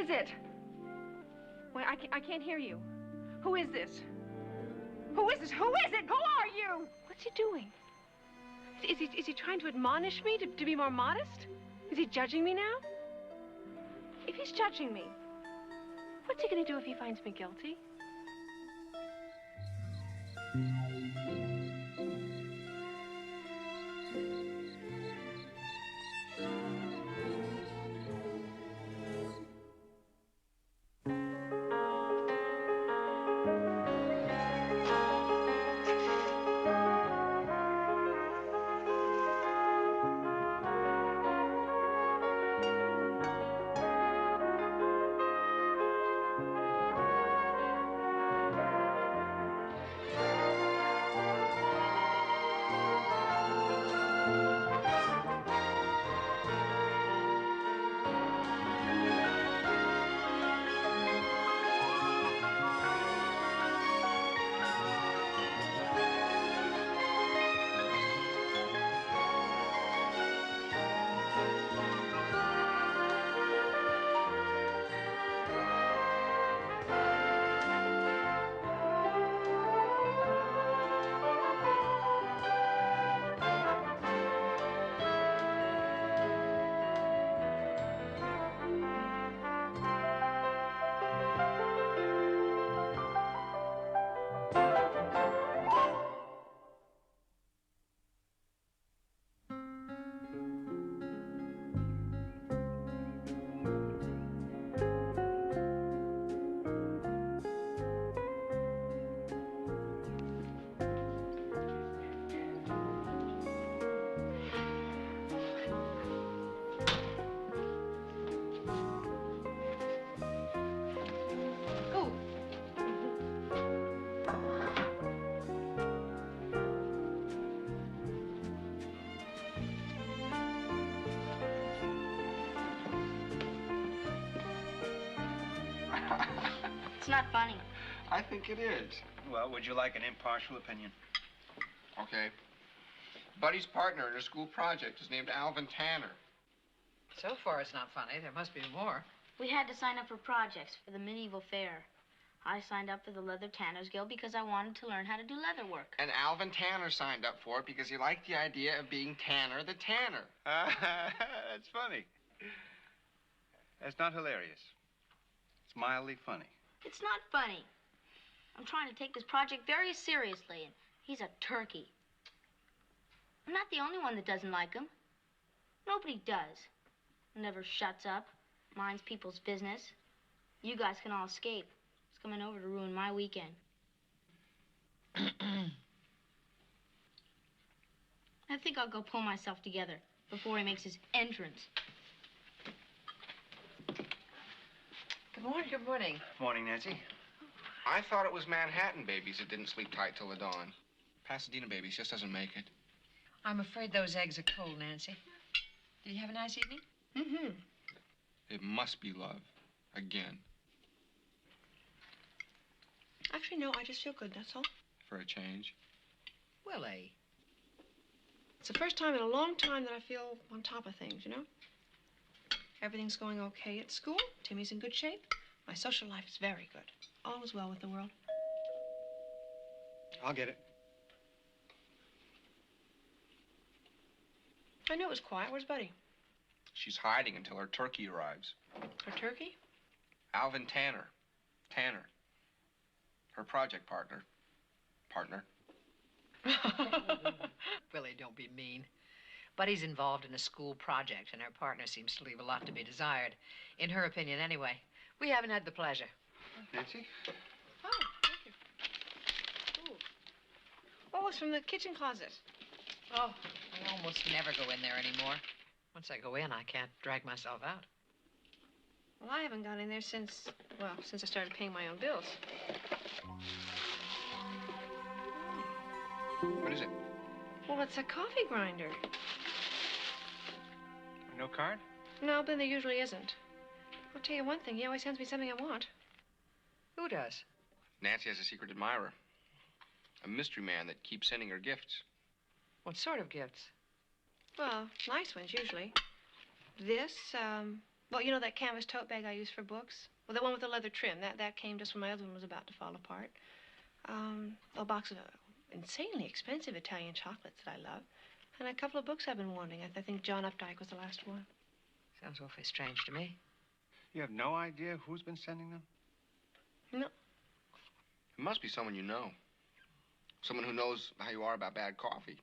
is it? Wait, I can't hear you. Who is this? Who is this? Who is it? Who are you? What's he doing? Is he trying to admonish me to be more modest? Is he judging me now? If he's judging me, what's he going to do if he finds me guilty? It's not funny. I think it is. Well, would you like an impartial opinion? Okay. Buddy's partner in a school project is named Alvin Tanner. So far, it's not funny. There must be more. We had to sign up for projects for the medieval fair. I signed up for the Leather Tanners Guild because I wanted to learn how to do leather work. And Alvin Tanner signed up for it because he liked the idea of being Tanner the Tanner. That's funny. That's not hilarious. It's mildly funny. It's not funny. I'm trying to take this project very seriously, and he's a turkey. I'm not the only one that doesn't like him. Nobody does. Never shuts up, minds people's business. You guys can all escape. He's coming over to ruin my weekend. I think I'll go pull myself together before he makes his entrance. Good morning, good morning. Morning, Nancy. I thought it was Manhattan babies that didn't sleep tight till the dawn. Pasadena babies just doesn't make it. I'm afraid those eggs are cold, Nancy. Did you have a nice evening? Mm-hmm. It must be love. Again. Actually, no, I just feel good, that's all. For a change. Willie. It's the first time in a long time that I feel on top of things, you know? Everything's going okay at school. Timmy's in good shape. My social life is very good. All is well with the world. I'll get it. I knew it was quiet. Where's Buddy? She's hiding until her turkey arrives. Her turkey? Alvin Tanner. Tanner. Her project partner. Partner. Willie, don't be mean. Buddy's involved in a school project, and her partner seems to leave a lot to be desired. In her opinion, anyway. We haven't had the pleasure. Nancy? Oh, thank you. Ooh. Oh, it's from the kitchen closet. Oh, I almost never go in there anymore. Once I go in, I can't drag myself out. Well, I haven't gone in there since I started paying my own bills. What is it? Well, it's a coffee grinder. No card? No, then there usually isn't. I'll tell you one thing, he always sends me something I want. Who does? Nancy has a secret admirer. A mystery man that keeps sending her gifts. What sort of gifts? Well, nice ones, usually. This, Well, you know that canvas tote bag I use for books? Well, the one with the leather trim. That came just when my other one was about to fall apart. A box of insanely expensive Italian chocolates that I love. And a couple of books I've been wanting. I think John Updike was the last one. Sounds awfully strange to me. You have no idea who's been sending them? No. It must be someone you know. Someone who knows how you are about bad coffee.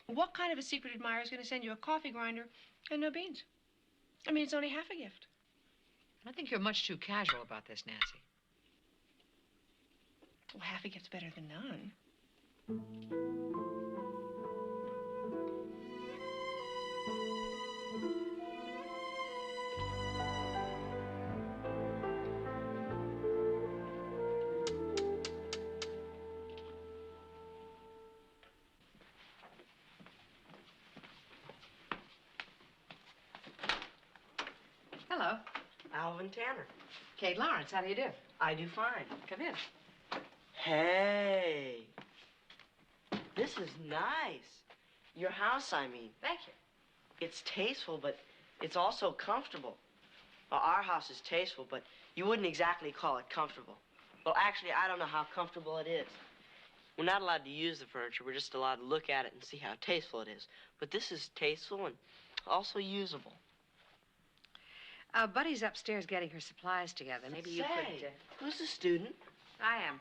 What kind of a secret admirer is going to send you a coffee grinder and no beans? I mean, it's only half a gift. I think you're much too casual about this, Nancy. Well, half a gift's better than none. Hello. Alvin Tanner. Kate Lawrence, how do you do? I do fine. Come in. Hey. This is nice. Your house, I mean. Thank you. It's tasteful, but it's also comfortable. Well, our house is tasteful, but you wouldn't exactly call it comfortable. Well, actually, I don't know how comfortable it is. We're not allowed to use the furniture. We're just allowed to look at it and see how tasteful it is. But this is tasteful and also usable. Buddy's upstairs getting her supplies together. Maybe you could... Who's the student? I am.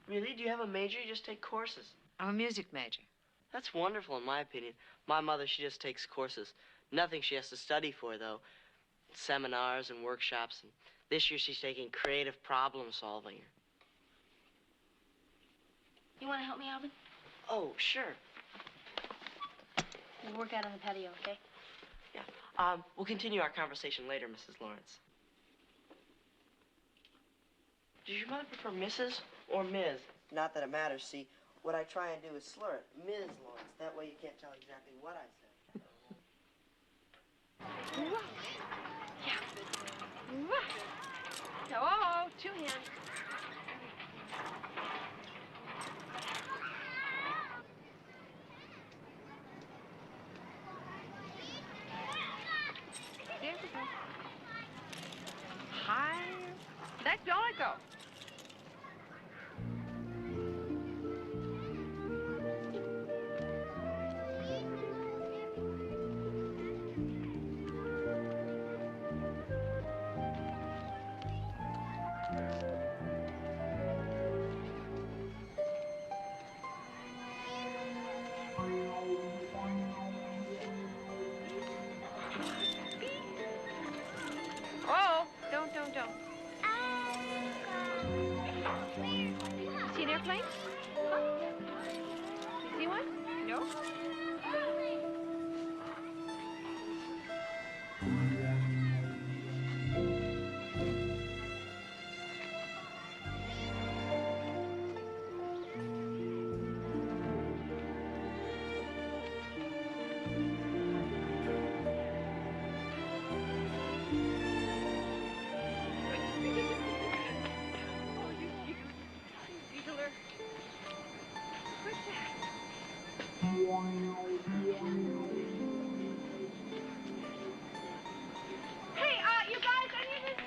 Really? Do you have a major? You just take courses? I'm a music major. That's wonderful, in my opinion. My mother, she just takes courses. Nothing she has to study for, though. Seminars and workshops. And this year, she's taking creative problem solving. You want to help me, Alvin? Oh, sure. We'll work out on the patio, okay? Yeah. We'll continue our conversation later, Mrs. Lawrence. Does your mother prefer Mrs. or Ms.? Not that it matters, see. What I try and do is slur it. Ms. Lawrence. That way you can't tell exactly what I said. Yeah. Oh, two hands. There we go. High. Don't let go. Oh, don't. You see an airplane? You see one? No? Hey, you guys, I need this.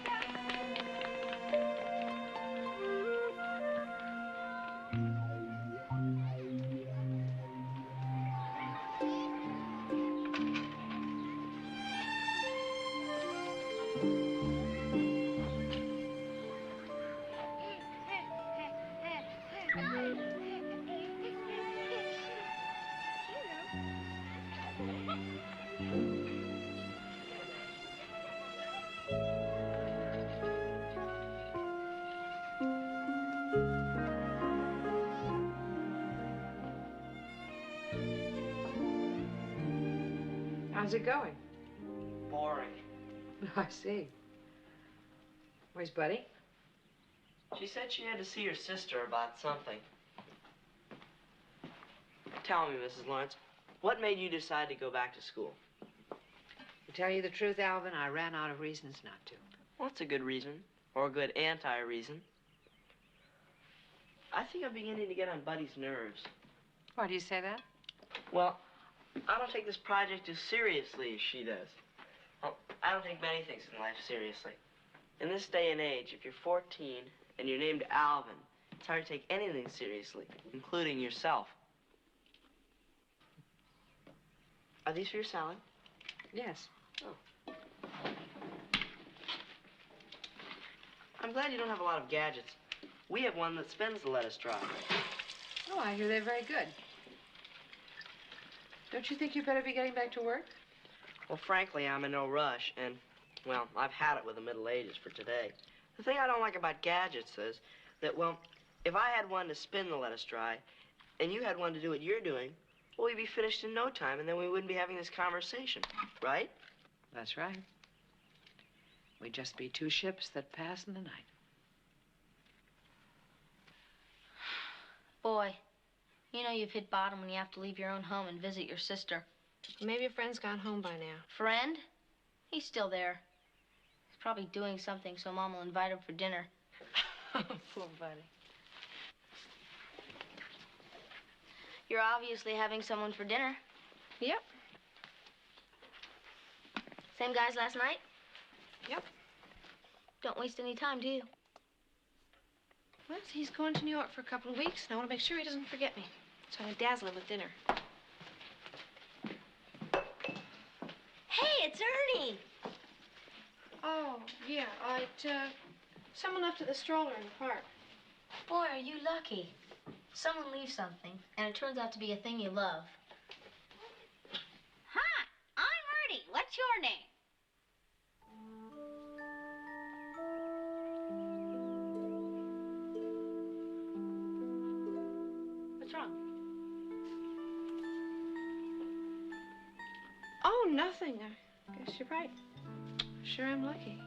How's it going? Boring. I see. Where's Buddy? She said she had to see her sister about something. Tell me, Mrs. Lawrence, what made you decide to go back to school? To tell you the truth, Alvin, I ran out of reasons not to. Well, that's a good reason, or a good anti-reason. I think I'm beginning to get on Buddy's nerves. Why do you say that? Well, I don't take this project as seriously as she does. Well, I don't take many things in life seriously. In this day and age, if you're 14 and you're named Alvin, it's hard to take anything seriously, including yourself. Are these for your salad? Yes. Oh. I'm glad you don't have a lot of gadgets. We have one that spins the lettuce dry. Oh, I hear they're very good. Don't you think you better be getting back to work? Well, frankly, I'm in no rush, and, well, I've had it with the Middle Ages for today. The thing I don't like about gadgets is that, well, if I had one to spin the lettuce dry, and you had one to do what you're doing, well, we'd be finished in no time, and then we wouldn't be having this conversation, right? That's right. We'd just be two ships that pass in the night. Boy, you know you've hit bottom when you have to leave your own home and visit your sister. Maybe your friend's gone home by now. Friend? He's still there. He's probably doing something, so Mom will invite him for dinner. Poor buddy. You're obviously having someone for dinner. Yep. Same guys last night? Yep. Don't waste any time, do you? Well, he's going to New York for a couple of weeks, and I want to make sure he doesn't forget me. So I'm going to dazzle him with dinner. Hey, it's Ernie! Oh, yeah, someone left at the stroller in the park. Boy, are you lucky. Someone leaves something, and it turns out to be a thing you love. Hi, I'm Ernie. What's your name? What's wrong? Oh, nothing. I guess you're right. Sure am lucky.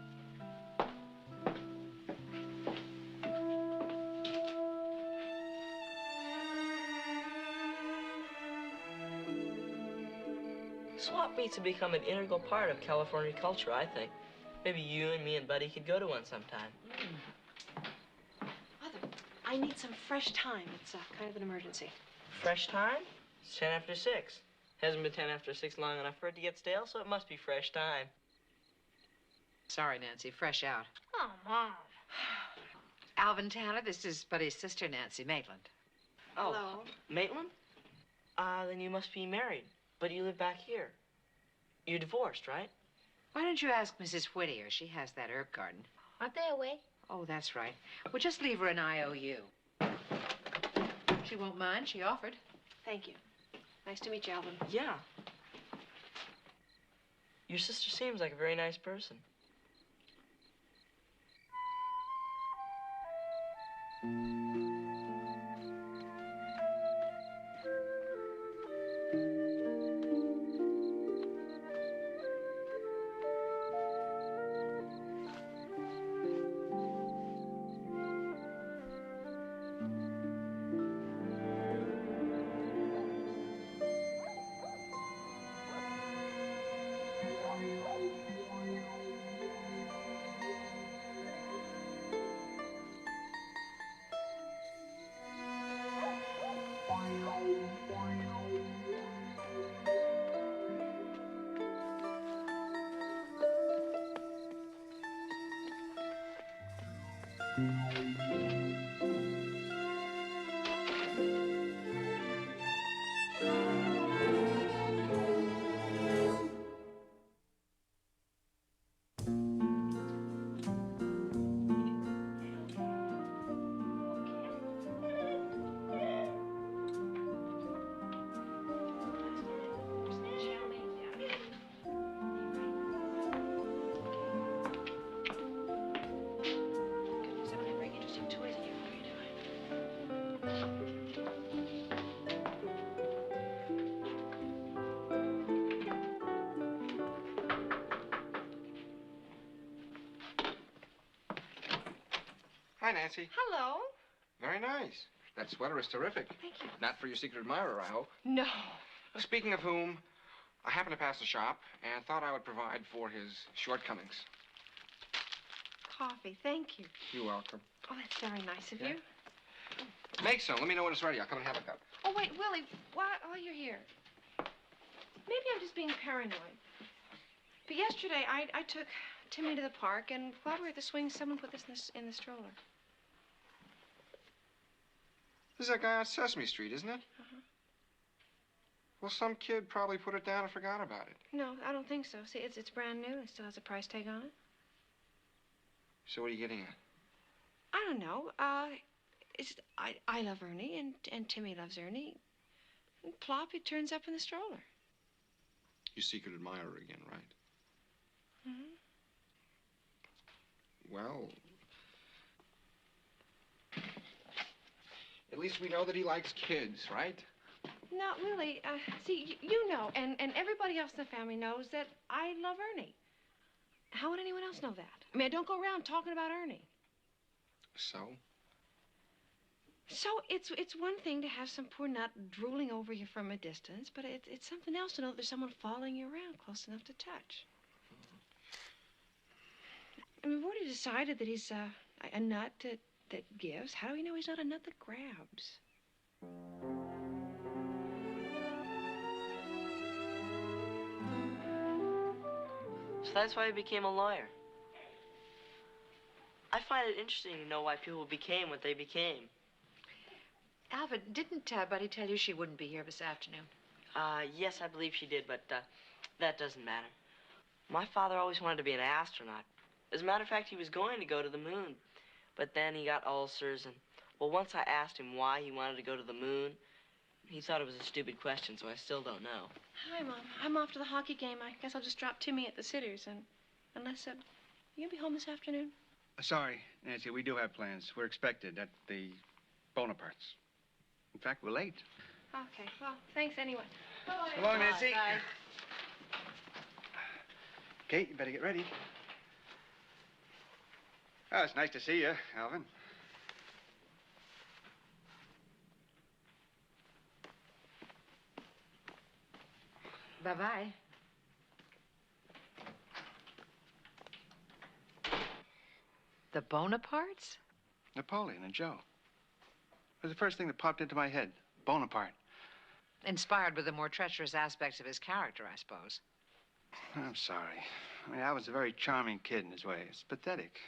Swap meets have become an integral part of California culture, I think. Maybe you and me and Buddy could go to one sometime. Mother, I need some fresh time. It's kind of an emergency. Fresh time? It's 10 after 6. Hasn't been 10 after 6 long enough for it to get stale, so it must be fresh time. Sorry, Nancy, fresh out. Oh, Mom. Alvin Tanner, this is Buddy's sister, Nancy Maitland. Oh, Hello. Maitland? Then you must be married, but you live back here. You're divorced, right? Why don't you ask Mrs. Whittier? She has that herb garden. Aren't they away? Oh, that's right. Well, just leave her an IOU. She won't mind. She offered. Thank you. Nice to meet you, Alvin. Yeah. Your sister seems like a very nice person. Hi, Nancy. Hello. Very nice. That sweater is terrific. Thank you. Not for your secret admirer, I hope. No. Speaking of whom, I happened to pass the shop and thought I would provide for his shortcomings. Coffee, thank you. You're welcome. Oh, that's very nice of Yeah. you. Make some. Let me know when it's ready. I'll come and have a cup. Oh, wait, Willie, while you're here, maybe I'm just being paranoid. But yesterday, I took Timmy to the park, and while we were at the swing, someone put this in the stroller. This is that guy on Sesame Street, isn't it? Uh-huh. Well, some kid probably put it down and forgot about it. No, I don't think so. See, it's brand new. It still has a price tag on it. So what are you getting at? I don't know. I love Ernie, and Timmy loves Ernie. And plop, it turns up in the stroller. You secret admirer again, right? Mm-hmm. Well, at least we know that he likes kids, right? Not really. See, you know, and everybody else in the family knows that I love Ernie. How would anyone else know that? I mean, I don't go around talking about Ernie. So? So it's one thing to have some poor nut drooling over you from a distance, but it's something else to know that there's someone following you around close enough to touch. I mean, we've already decided that he's a nut that gives. How do we know he's not a nut that grabs? So that's why he became a lawyer. I find it interesting to know why people became what they became. Alvin, didn't Buddy tell you she wouldn't be here this afternoon? Yes, I believe she did, but that doesn't matter. My father always wanted to be an astronaut. As a matter of fact, he was going to go to the moon, but then he got ulcers, and, well, once I asked him why he wanted to go to the moon, he thought it was a stupid question, so I still don't know. Hi, Mom. I'm off to the hockey game. I guess I'll just drop Timmy at the Sitters, and unless, you gonna be home this afternoon? Sorry, Nancy, we do have plans. We're expected at the Bonapartes. In fact, we're late. Okay, well, thanks anyway. Bye-bye. So long, Nancy. Bye. Kate, you better get ready. Oh, it's nice to see you, Alvin. Bye-bye. The Bonapartes? Napoleon and Joe. It was the first thing that popped into my head. Bonaparte. Inspired with the more treacherous aspects of his character, I suppose. I'm sorry. I mean, Alvin's a very charming kid in his way. It's pathetic.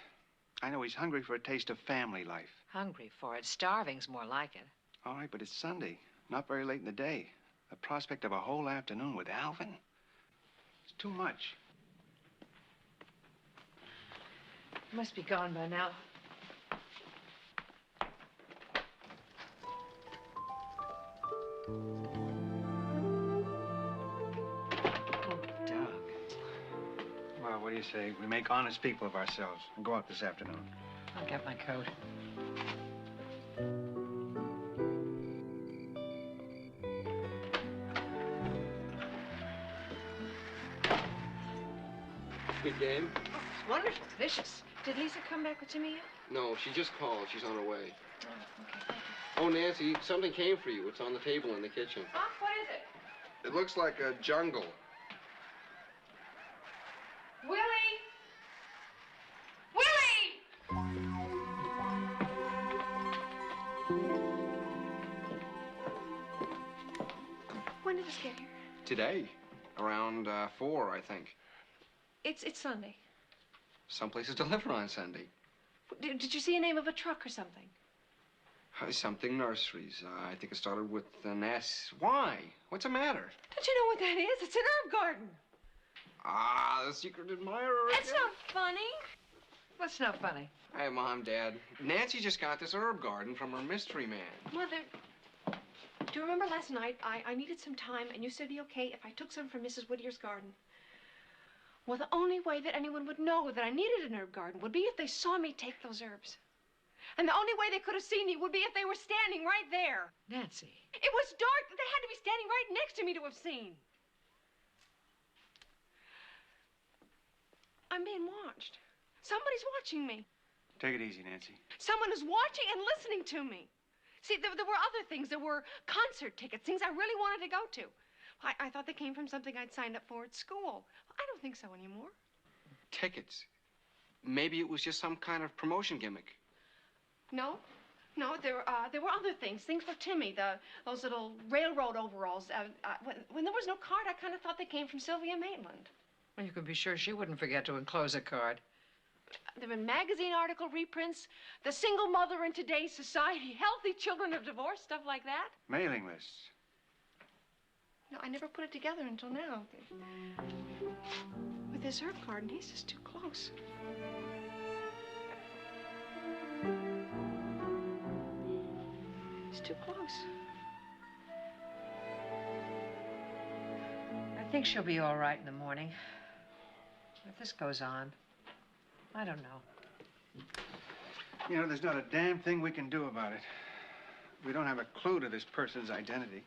I know he's hungry for a taste of family life. Hungry for it. Starving's more like it. All right, but it's Sunday. Not very late in the day. The prospect of a whole afternoon with Alvin? It's too much. Must be gone by now. Doug. Well, what do you say? We make honest people of ourselves and go out this afternoon. I'll get my coat. Good game? Oh, it's wonderful. Delicious. Did Lisa come back with Timmy yet? No, she just called. She's on her way. Oh, okay, thank you. Oh, Nancy, something came for you. It's on the table in the kitchen. Huh? What is it? It looks like a jungle. Willie! Willie! When did this get here? Today. Around 4, I think. It's Sunday. Some places deliver on Sunday. Did you see a name of a truck or something? Something nurseries. I think it started with an S. Why? What's the matter? Don't you know what that is? It's an herb garden. Ah, the secret admirer. That's again. not funny. What's not funny? Hey, Mom, Dad. Nancy just got this herb garden from her mystery man. Mother, do you remember last night I needed some time and you said it'd be okay if I took some from Mrs. Whittier's garden? Well, the only way that anyone would know that I needed an herb garden would be if they saw me take those herbs. And the only way they could have seen me would be if they were standing right there. Nancy. It was dark. They had to be standing right next to me to have seen. I'm being watched. Somebody's watching me. Take it easy, Nancy. Someone is watching and listening to me. See, there were other things. There were concert tickets, things I really wanted to go to. I thought they came from something I'd signed up for at school. I don't think so anymore. Tickets. Maybe it was just some kind of promotion gimmick. No, there were other things for Timmy, those little railroad overalls. When there was no card, I kind of thought they came from Sylvia Maitland. Well, you can be sure she wouldn't forget to enclose a card. There have been magazine article reprints, the single mother in today's society, healthy children of divorce, stuff like that. Mailing lists. No, I never put it together until now. With this herb garden, he's just too close. He's too close. I think she'll be all right in the morning. If this goes on, I don't know. You know, there's not a damn thing we can do about it. We don't have a clue to this person's identity.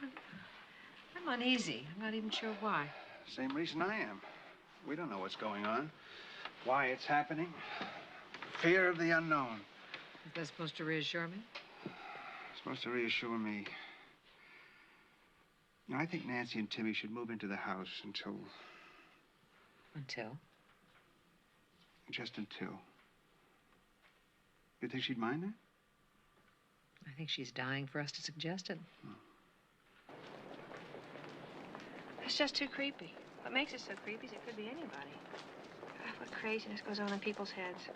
I'm uneasy. I'm not even sure why. Same reason I am. We don't know what's going on, why it's happening. Fear of the unknown. Is that supposed to reassure me? It's supposed to reassure me. I think Nancy and Timmy should move into the house until... Until? Just until. You think she'd mind that? I think she's dying for us to suggest it. It's just too creepy. What makes it so creepy is it could be anybody. God, what craziness goes on in people's heads.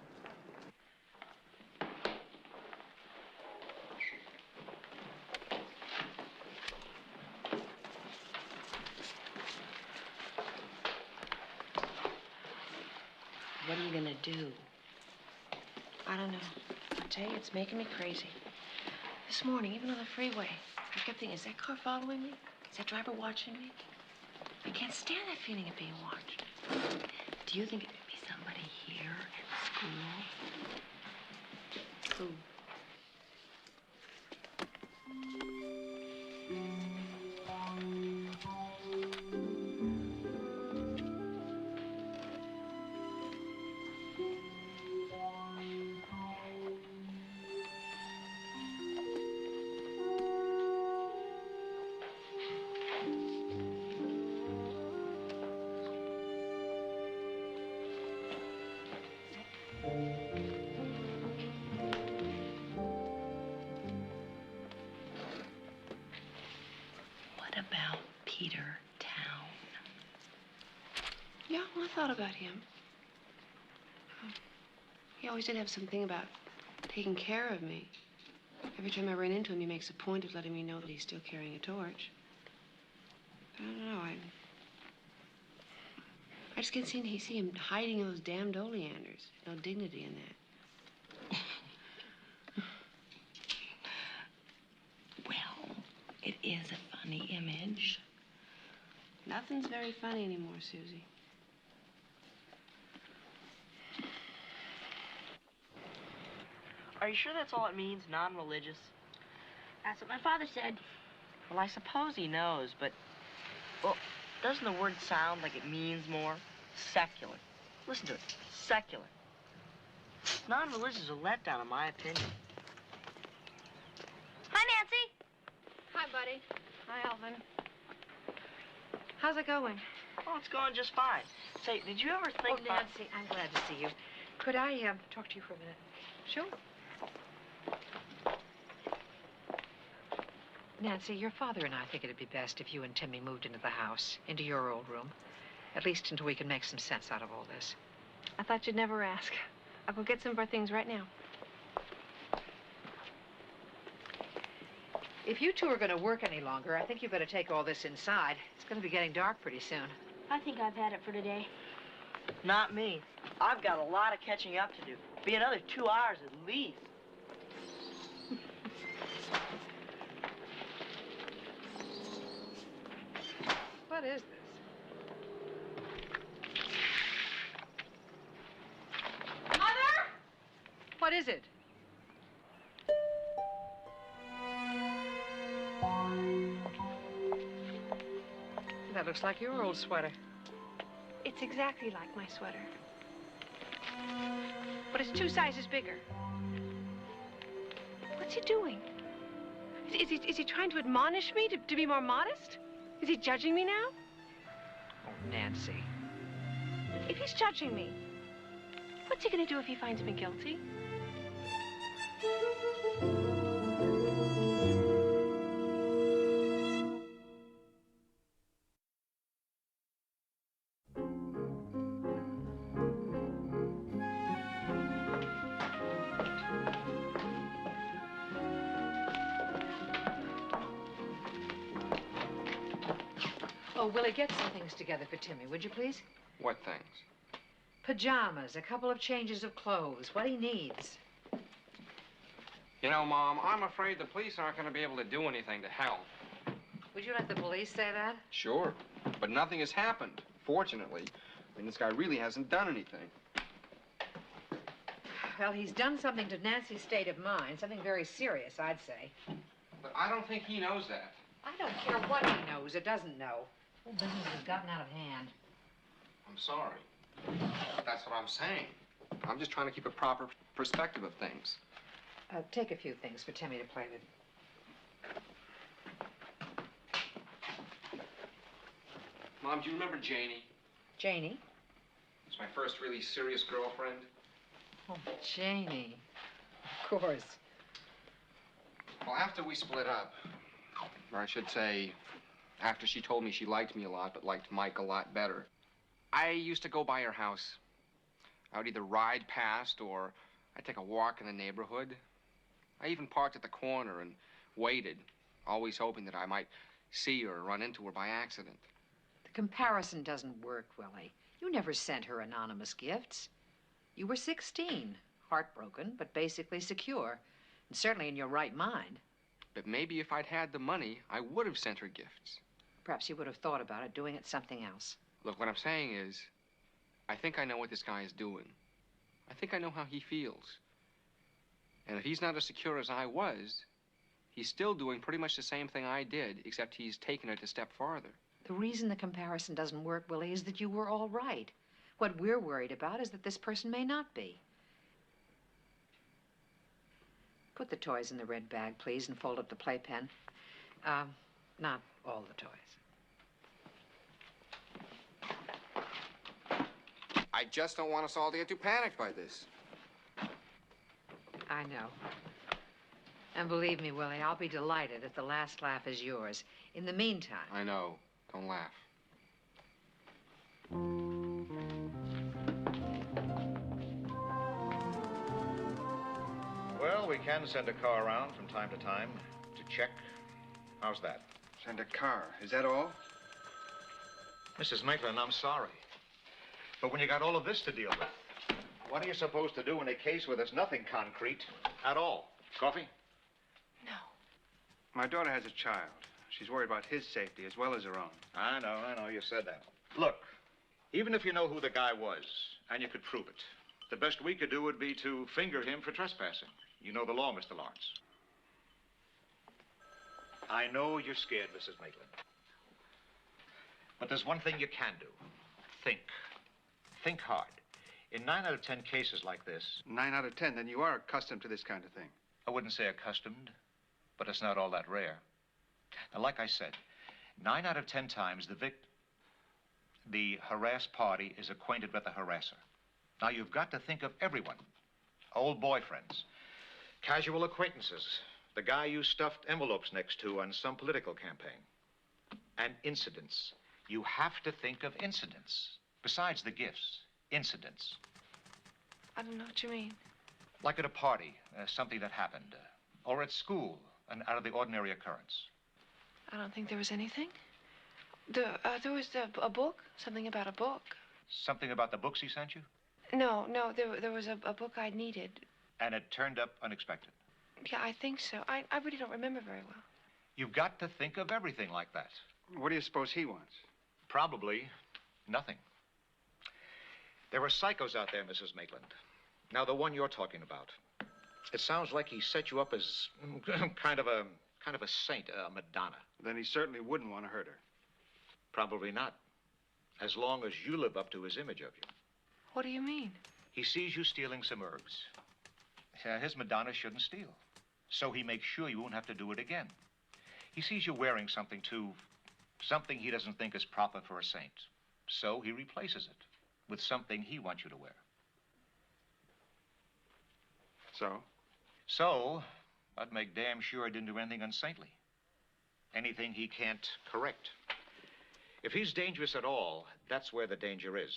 What are you gonna do? I don't know. I tell you, it's making me crazy. This morning, even on the freeway, I kept thinking, is that car following me? Is that driver watching me? I can't stand that feeling of being watched. Do you think it could be somebody here at school? Who? What about Peter Town? Yeah, well, I thought about him. He always did have something about taking care of me. Every time I ran into him, he makes a point of letting me know that he's still carrying a torch. I don't know, I just can't see him hiding in those damned oleanders. No dignity in that. Well, it is a funny image. Nothing's very funny anymore, Susie. Are you sure that's all it means, non-religious? That's what my father said. Well, I suppose he knows, but... Well, doesn't the word sound like it means more? Secular. Listen to it. Secular. Non-religious is a letdown, in my opinion. Hi, Nancy. Hi, buddy. Hi, Alvin. How's it going? Oh, it's going just fine. Say, did you ever think Oh, about... Nancy, I'm glad to see you. Could I talk to you for a minute? Sure. Nancy, your father and I think it'd be best if you and Timmy moved into the house, into your old room. At least until we can make some sense out of all this. I thought you'd never ask. I'll go get some of our things right now. If you two are going to work any longer, I think you better take all this inside. It's going to be getting dark pretty soon. I think I've had it for today. Not me. I've got a lot of catching up to do. Be another 2 hours at least. What is this? Mother! What is it? That looks like your old sweater. It's exactly like my sweater. But it's 2 sizes bigger. What's he doing? Is he trying to admonish me to be more modest? Is he judging me now? Oh, Nancy. If he's judging me, what's he gonna do if he finds me guilty? Oh, Willie, get some things together for Timmy, would you please? What things? Pajamas, a couple of changes of clothes, what he needs. You know, Mom, I'm afraid the police aren't going to be able to do anything to help. Would you let the police say that? Sure, but nothing has happened, fortunately. I mean, this guy really hasn't done anything. Well, he's done something to Nancy's state of mind, something very serious, I'd say. But I don't think he knows that. I don't care what he knows or doesn't know. The whole business has gotten out of hand. I'm sorry. That's what I'm saying. I'm just trying to keep a proper perspective of things. Take a few things for Timmy to play with. Mom, do you remember Janie? Janie? It's my first really serious girlfriend. Oh, Janie. Of course. Well, after we split up, or I should say, after she told me she liked me a lot, but liked Mike a lot better, I used to go by her house. I would either ride past or I'd take a walk in the neighborhood. I even parked at the corner and waited, always hoping that I might see her or run into her by accident. The comparison doesn't work, Willie. You never sent her anonymous gifts. You were 16, heartbroken, but basically secure, and certainly in your right mind. But maybe if I'd had the money, I would have sent her gifts. Perhaps you would have thought about it, doing it something else. Look, what I'm saying is, I think I know what this guy is doing. I think I know how he feels. And if he's not as secure as I was, he's still doing pretty much the same thing I did, except he's taken it a step farther. The reason the comparison doesn't work, Willie, is that you were all right. What we're worried about is that this person may not be. Put the toys in the red bag, please, and fold up the playpen. Not all the toys. I just don't want us all to get too panicked by this. I know. And believe me, Willie, I'll be delighted if the last laugh is yours. In the meantime... I know. Don't laugh. Well, we can send a car around from time to time to check. How's that? Send a car. Is that all? Mrs. Maitland, I'm sorry. But when you got all of this to deal with, what are you supposed to do in a case where there's nothing concrete at all? Coffee? No. My daughter has a child. She's worried about his safety as well as her own. I know, you said that. Look, even if you know who the guy was, and you could prove it, the best we could do would be to finger him for trespassing. You know the law, Mr. Lawrence. I know you're scared, Mrs. Maitland. But there's one thing you can do. Think. Think hard. In 9 out of 10 cases like this... 9 out of 10, then you are accustomed to this kind of thing. I wouldn't say accustomed, but it's not all that rare. Now, like I said, 9 out of 10 times the harassed party is acquainted with the harasser. Now, you've got to think of everyone. Old boyfriends, casual acquaintances, the guy you stuffed envelopes next to on some political campaign, and incidents. You have to think of incidents. Besides the gifts, incidents. I don't know what you mean. Like at a party, something that happened, or at school, an out-of-the-ordinary occurrence. I don't think there was anything. There was a book, something about a book. Something about the books he sent you? No, there was a book I needed. And it turned up unexpected. Yeah, I think so. I really don't remember very well. You've got to think of everything like that. What do you suppose he wants? Probably nothing. There are psychos out there, Mrs. Maitland. Now, the one you're talking about. It sounds like he set you up as kind of a saint, a Madonna. Then he certainly wouldn't want to hurt her. Probably not. As long as you live up to his image of you. What do you mean? He sees you stealing some herbs. His Madonna shouldn't steal. So he makes sure you won't have to do it again. He sees you wearing something, too, something he doesn't think is proper for a saint. So he replaces it with something he wants you to wear. So? So, I'd make damn sure I didn't do anything unsaintly. Anything he can't correct. If he's dangerous at all, that's where the danger is.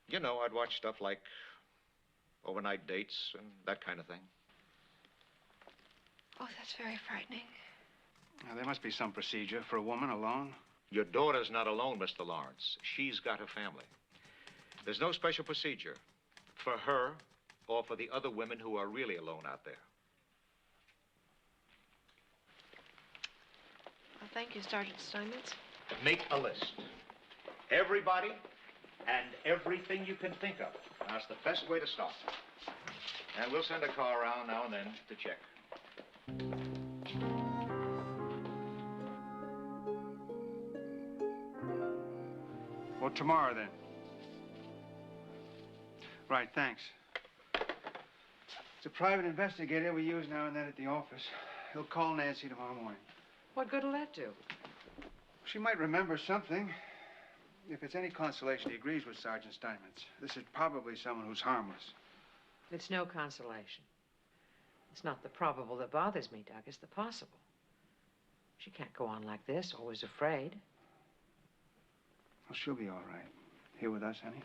You know, I'd watch stuff like overnight dates and that kind of thing. Oh, that's very frightening. Now, there must be some procedure for a woman alone. Your daughter's not alone, Mr. Lawrence. She's got a family. There's no special procedure for her or for the other women who are really alone out there. Well, thank you, Sergeant Steinmetz. Make a list. Everybody and everything you can think of. That's the best way to start. And we'll send a car around now and then to check. Well, tomorrow, then. Right, thanks. It's a private investigator we use now and then at the office. He'll call Nancy tomorrow morning. What good will that do? She might remember something. If it's any consolation, he agrees with Sergeant Steinmetz. This is probably someone who's harmless. It's no consolation. It's not the probable that bothers me, Doug. It's the possible. She can't go on like this, always afraid. Well, she'll be all right. Here with us, honey.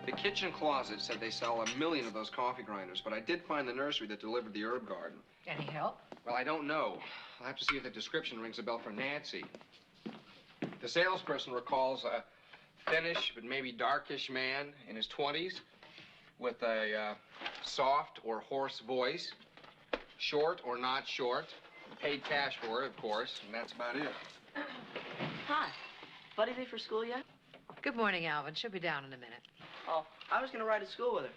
The kitchen closet said they sell 1 million of those coffee grinders, but I did find the nursery that delivered the herb garden. Any help? Well, I don't know. I'll have to see if the description rings a bell for Nancy. The salesperson recalls a thinnish but maybe darkish man in his 20s with a soft or hoarse voice, short or not short, paid cash for it, of course, and that's about it. Hi. Buddy leave for school yet? Good morning, Alvin. She'll be down in a minute. Oh, I was going to ride to school with her.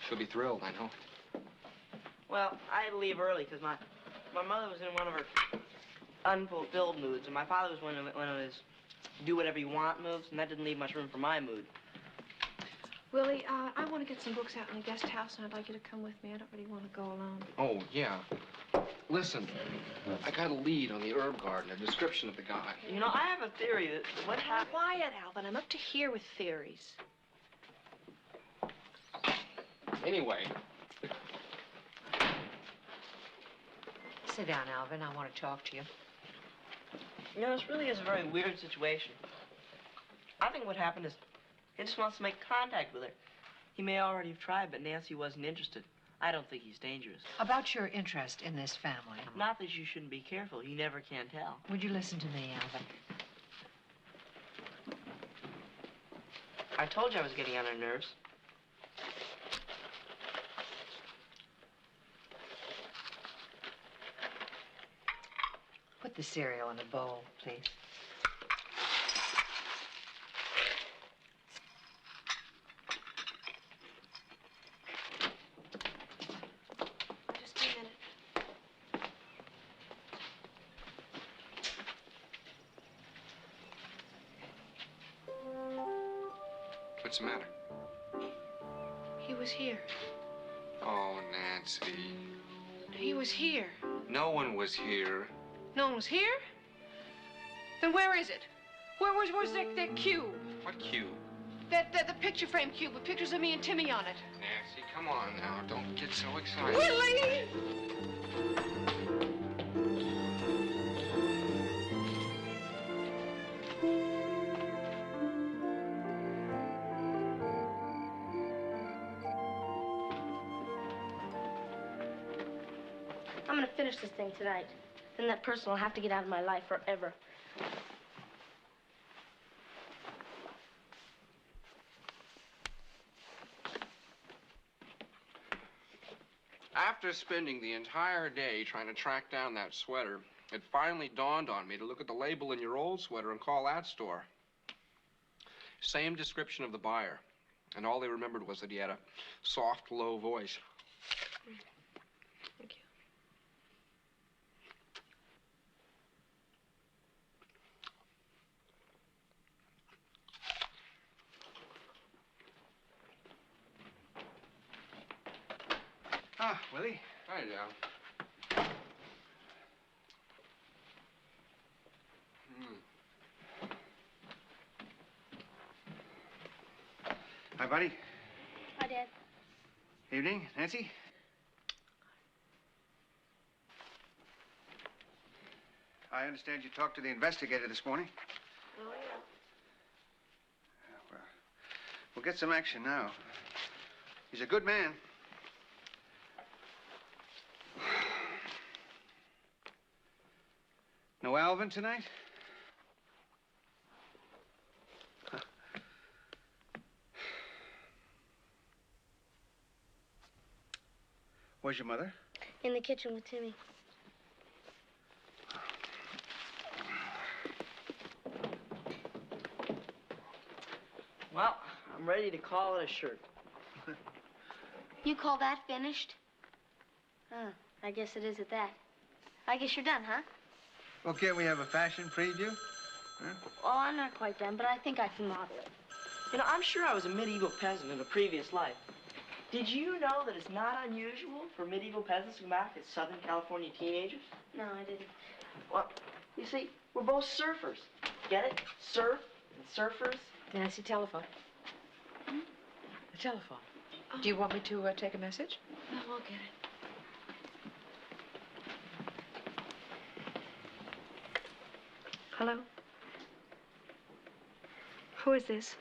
She'll be thrilled, I know. Well, I had to leave early because my mother was in one of her unfulfilled moods, and my father was one of his do whatever you want moods, and that didn't leave much room for my mood. Willie, I want to get some books out in the guest house, and I'd like you to come with me. I don't really want to go alone. Oh, yeah. Listen, I got a lead on the herb garden, a description of the guy. You know, I have a theory that what happened... Quiet, Alvin. I'm up to here with theories. Anyway, Sit down, Alvin. I want to talk to you. You know, this really is a very weird situation. I think what happened is he just wants to make contact with her. He may already have tried, but Nancy wasn't interested. I don't think he's dangerous. About your interest in this family. Not that you shouldn't be careful. You never can tell. Would you listen to me, Alvin? I told you I was getting on her nerves. Put the cereal in a bowl, please. Just a minute. what's the matter? He was here. Oh, Nancy. He was here. No one was here. No one was here? Then where is it? Where's that cube? What cube? The picture frame cube with pictures of me and Timmy on it. Nancy, come on now. Don't get so excited. Willie! I'm gonna finish this thing tonight. Then that person will have to get out of my life forever. After spending the entire day trying to track down that sweater, it finally dawned on me to look at the label in your old sweater and call that store. Same description of the buyer. And all they remembered was that he had a soft, low voice. Thank you. Ah, Willie. Hi, Dal. Hi, buddy. Hi, Dad. Evening, Nancy. I understand you talked to the investigator this morning. Oh, yeah. Well, we'll get some action now. He's a good man. No Alvin tonight? Huh. Where's your mother? In the kitchen with Timmy. Well, I'm ready to call it a shirt. You call that finished? Oh, I guess it is at that. I guess you're done, huh? Well, can't we have a fashion preview? Huh? Oh, I'm not quite done, but I think I can model it. You know, I'm sure I was a medieval peasant in a previous life. Did you know that it's not unusual for medieval peasants to come back as Southern California teenagers? No, I didn't. Well, you see, we're both surfers. Get it? Surf and surfers. Nancy, telephone. The telephone. Oh. Do you want me to take a message? No, I'll get it. Hello? Who is this?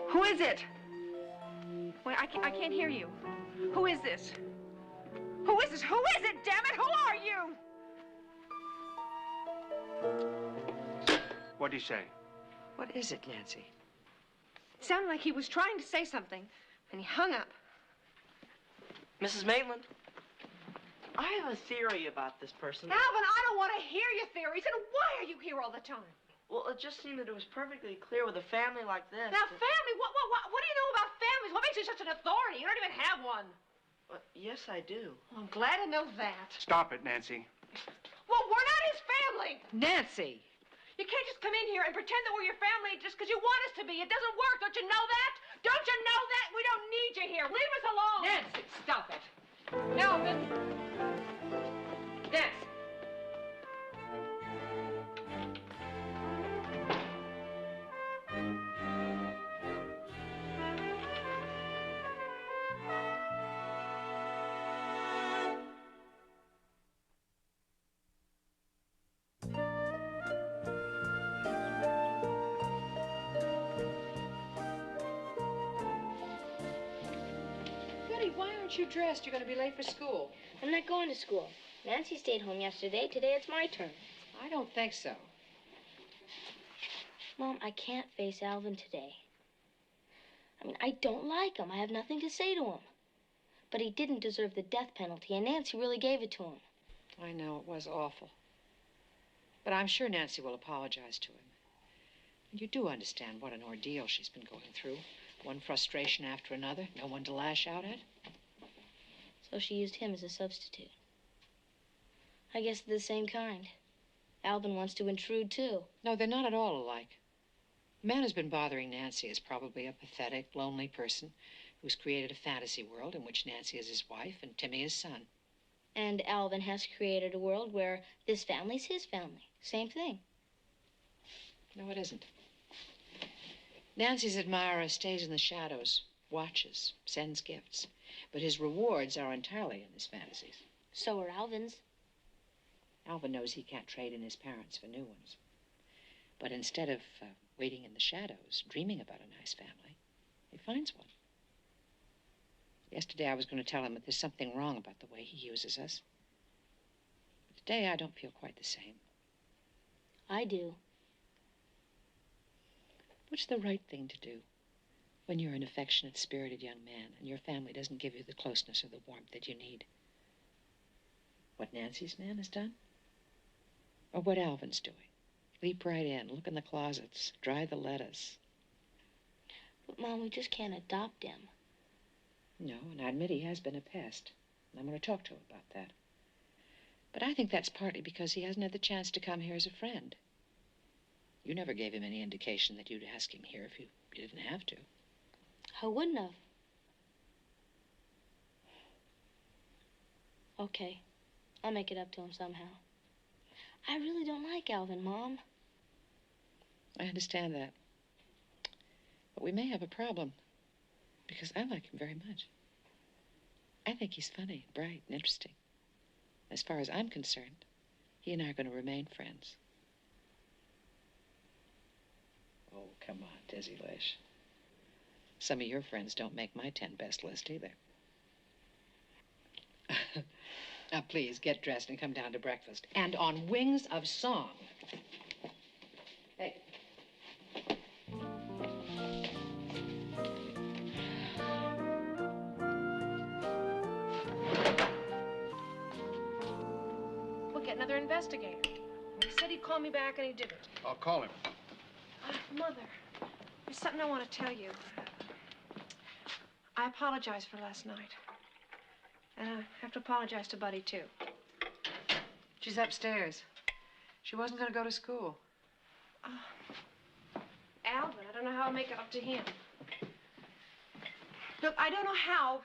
Who is it? Wait, I can't hear you. Who is this? Who is this? Who is it, damn it? Who are you? What'd he say? What is it, Nancy? It sounded like he was trying to say something, and he hung up. Mrs. Maitland, I have a theory about this person. Alvin, I don't want to hear your theories, and why are you here all the time? Well, it just seemed that it was perfectly clear with a family like this. Now, family? What do you know about families? What makes you such an authority? You don't even have one. Yes, I do. Well, I'm glad to know that. Stop it, Nancy. Well, we're not his family. Nancy! You can't just come in here and pretend that we're your family just because you want us to be. It doesn't work. Don't you know that? Don't you know that? We don't need you here. Leave us alone. Nancy, stop it. Alvin! Nancy! Why aren't you dressed? You're going to be late for school. I'm not going to school. Nancy stayed home yesterday. Today it's my turn. I don't think so. Mom, I can't face Alvin today. I mean, I don't like him. I have nothing to say to him. But he didn't deserve the death penalty, and Nancy really gave it to him. I know, it was awful. But I'm sure Nancy will apologize to him. And you do understand what an ordeal she's been going through. One frustration after another, no one to lash out at. So she used him as a substitute. I guess they're the same kind. Alvin wants to intrude, too. No, they're not at all alike. The man who's been bothering Nancy is probably a pathetic, lonely person who's created a fantasy world in which Nancy is his wife and Timmy his son. And Alvin has created a world where this family's his family. Same thing. No, it isn't. Nancy's admirer stays in the shadows, watches, sends gifts. But his rewards are entirely in his fantasies. So are Alvin's. Alvin knows he can't trade in his parents for new ones. But instead of waiting in the shadows, dreaming about a nice family, he finds one. Yesterday I was going to tell him that there's something wrong about the way he uses us. But today I don't feel quite the same. I do. What's the right thing to do when you're an affectionate, spirited young man and your family doesn't give you the closeness or the warmth that you need? What Nancy's man has done? Or what Alvin's doing? Leap right in, look in the closets, dry the lettuce. But, Mom, we just can't adopt him. No, and I admit he has been a pest. And I'm going to talk to him about that. But I think that's partly because he hasn't had the chance to come here as a friend. You never gave him any indication that you'd ask him here if you didn't have to. I wouldn't have. Okay. I'll make it up to him somehow. I really don't like Alvin, Mom. I understand that. But we may have a problem. Because I like him very much. I think he's funny, bright, and interesting. As far as I'm concerned, he and I are going to remain friends. Oh, come on, Desi Lish. Some of your friends don't make my 10 best list either. Now, please, get dressed and come down to breakfast. And on wings of song. Hey. We'll get another investigator. He said he'd call me back, and he didn't. I'll call him. Mother, there's something I want to tell you. I apologize for last night. And I have to apologize to Buddy, too. She's upstairs. She wasn't going to go to school. Alvin, I don't know how I'll make it up to him. Look, I don't know how,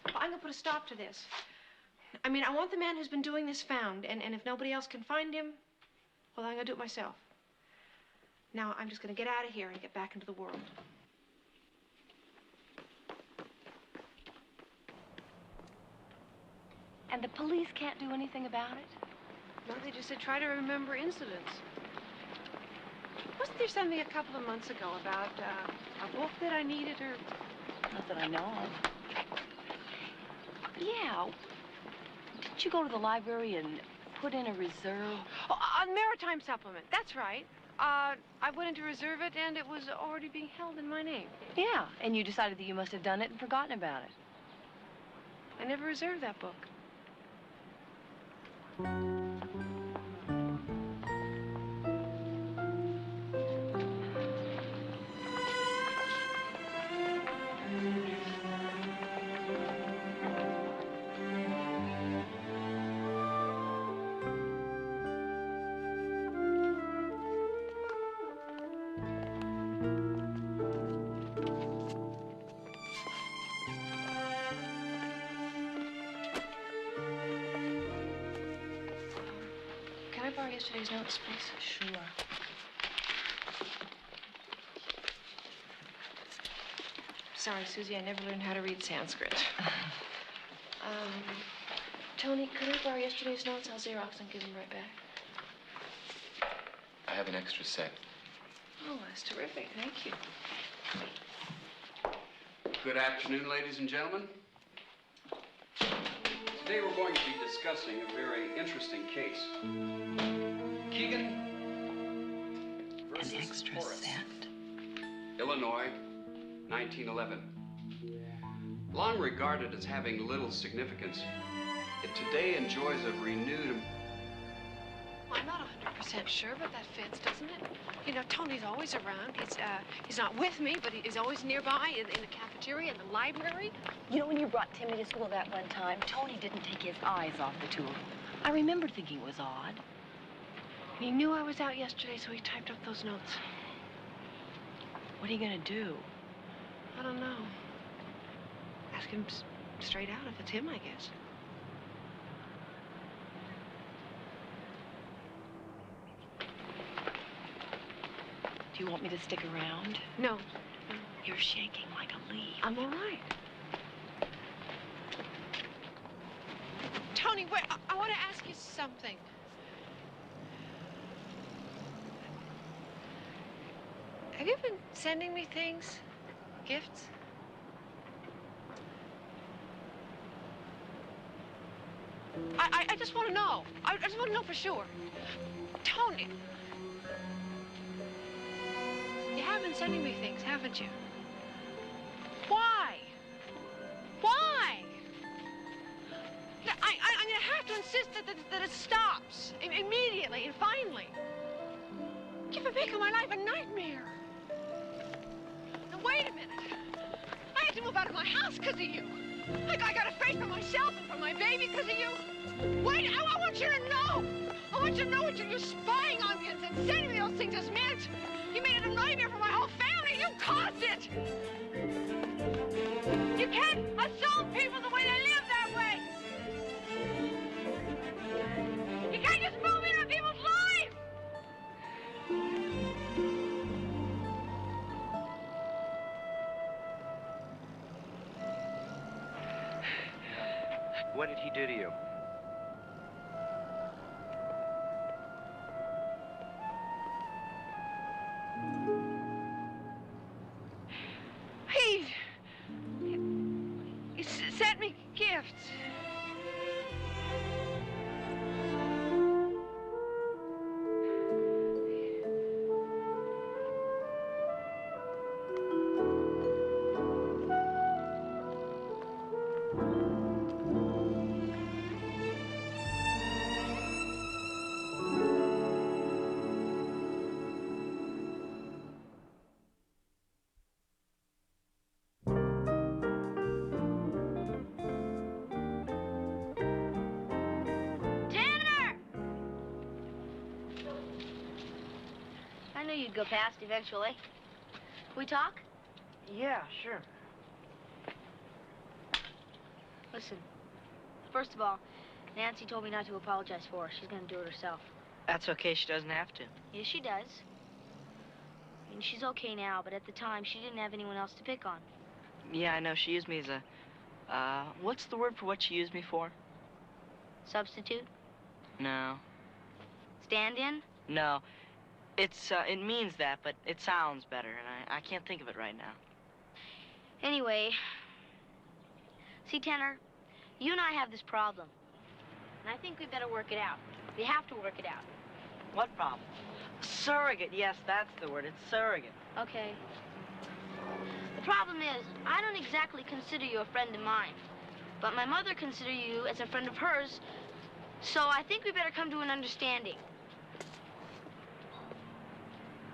but I'm going to put a stop to this. I mean, I want the man who's been doing this found, and if nobody else can find him, well, I'm going to do it myself. Now, I'm just going to get out of here and get back into the world. And the police can't do anything about it? No, they just said try to remember incidents. Wasn't there something a couple of months ago about a book that I needed or... Not that I know of. Yeah. Didn't you go to the library and put in a reserve? Oh, a maritime supplement. That's right. I went in to reserve it, and it was already being held in my name. Yeah, and you decided that you must have done it and forgotten about it. I never reserved that book. Can I borrow yesterday's notes, please? Sure. Sorry, Susie, I never learned how to read Sanskrit. Tony, could I borrow yesterday's notes? I'll Xerox and give them right back. I have an extra set. Oh, that's terrific. Thank you. Good afternoon, ladies and gentlemen. Today we're going to be discussing a very interesting case. Keegan versus An extra Horace. set. Illinois, 1911. Long regarded as having little significance, it today enjoys a renewed... Well, I'm not 100% sure, but that fits, doesn't it? You know, Tony's always around. He's not with me, but he's always nearby in the cafeteria and the library. You know, when you brought Timmy to school that one time, Tony didn't take his eyes off the two of them. I remember thinking it was odd. He knew I was out yesterday, so he typed up those notes. What are you gonna do? I don't know. Ask him straight out if it's him, I guess. Do you want me to stick around? No. You're shaking like a leaf. I'm all right. Tony, wait, I want to ask you something. Have you been sending me things? Gifts? I just want to know. I just want to know for sure. Tony. You have been sending me things, haven't you? Why? Why? I'm going to have to insist that it stops immediately and finally. You've been making my life a nightmare. Now, wait a minute. I had to move out of my house because of you. I got afraid for myself and for my baby because of you. Wait, I want you to know. I want you to know what you're spying on me and sending me those things as meant. You made it a nightmare for my whole family. You caused it. You can't assault people the way they live that way. You can't just move into people's lives. What did he do to you? He sent me gifts. I knew you'd go past eventually. Can we talk? Yeah, sure. Listen, first of all, Nancy told me not to apologize for her. She's going to do it herself. That's okay. She doesn't have to. Yes, she does. I mean, she's okay now, but at the time, she didn't have anyone else to pick on. Yeah, I know. She used me as a... what's the word for what she used me for? Substitute? No. Stand-in? No. It's, it means that, but it sounds better, and I can't think of it right now. Anyway, see, Tanner, you and I have this problem, and I think we better work it out. We have to work it out. What problem? Surrogate. Yes, that's the word. It's surrogate. Okay. The problem is, I don't exactly consider you a friend of mine, but my mother considers you as a friend of hers, so I think we better come to an understanding.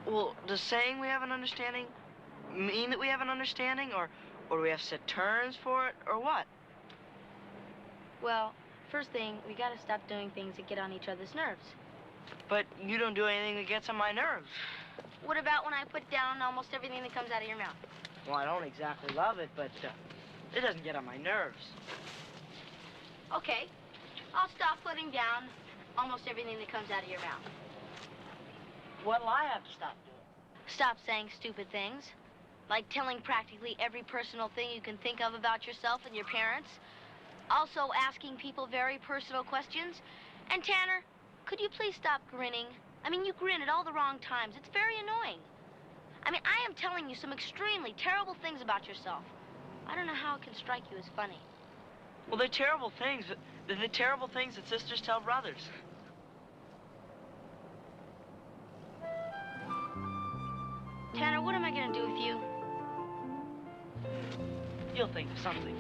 Well, does saying we have an understanding mean that we have an understanding, or do we have set terms for it, or what? Well, first thing, we gotta stop doing things that get on each other's nerves. But you don't do anything that gets on my nerves. What about when I put down almost everything that comes out of your mouth? Well, I don't exactly love it, but it doesn't get on my nerves. Okay, I'll stop putting down almost everything that comes out of your mouth. What'll I have to stop doing? Stop saying stupid things, like telling practically every personal thing you can think of about yourself and your parents. Also asking people very personal questions. And Tanner, could you please stop grinning? I mean, you grin at all the wrong times. It's very annoying. I mean, I am telling you some extremely terrible things about yourself. I don't know how it can strike you as funny. Well, they're terrible things, but they're the terrible things that sisters tell brothers. Tanner, what am I gonna do with you? You'll think of something.